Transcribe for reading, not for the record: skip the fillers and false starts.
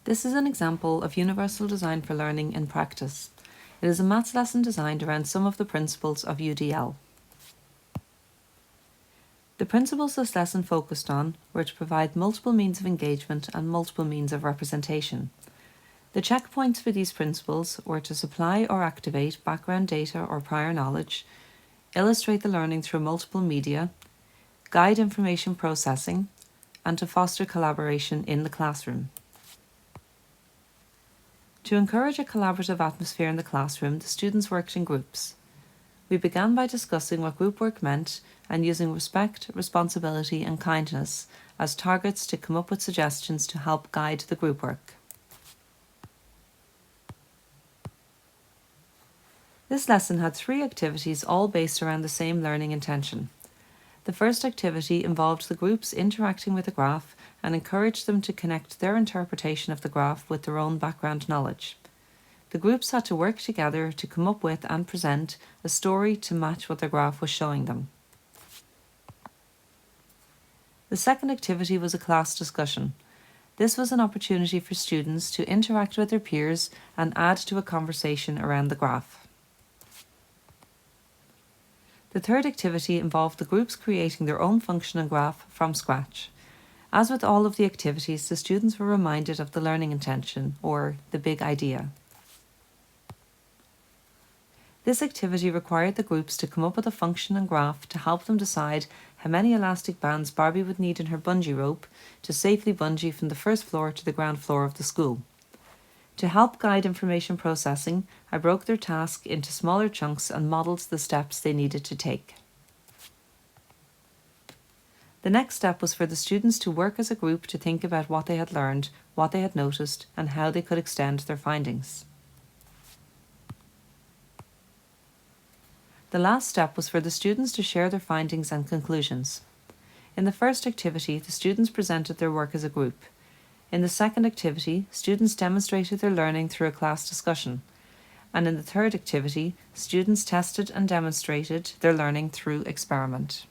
This is an example of universal design for learning in practice. It is a maths lesson designed around some of the principles of UDL. The principles this lesson focused on were to provide multiple means of engagement and multiple means of representation. The checkpoints for these principles were to supply or activate background data or prior knowledge, illustrate the learning through multiple media, guide information processing, and to foster collaboration in the classroom. To encourage a collaborative atmosphere in the classroom, the students worked in groups. We began by discussing what group work meant and using respect, responsibility, and kindness as targets to come up with suggestions to help guide the group work. This lesson had 3 activities, all based around the same learning intention. The first activity involved the groups interacting with a graph and encouraged them to connect their interpretation of the graph with their own background knowledge. The groups had to work together to come up with and present a story to match what the graph was showing them. The second activity was a class discussion. This was an opportunity for students to interact with their peers and add to a conversation around the graph. The third activity involved the groups creating their own function and graph from scratch. As with all of the activities, the students were reminded of the learning intention, or the big idea. This activity required the groups to come up with a function and graph to help them decide how many elastic bands Barbie would need in her bungee rope to safely bungee from the first floor to the ground floor of the school. To help guide information processing, I broke their task into smaller chunks and modelled the steps they needed to take. The next step was for the students to work as a group to think about what they had learned, what they had noticed, and how they could extend their findings. The last step was for the students to share their findings and conclusions. In the first activity, the students presented their work as a group. In the second activity, students demonstrated their learning through a class discussion. And in the third activity, students tested and demonstrated their learning through experiment.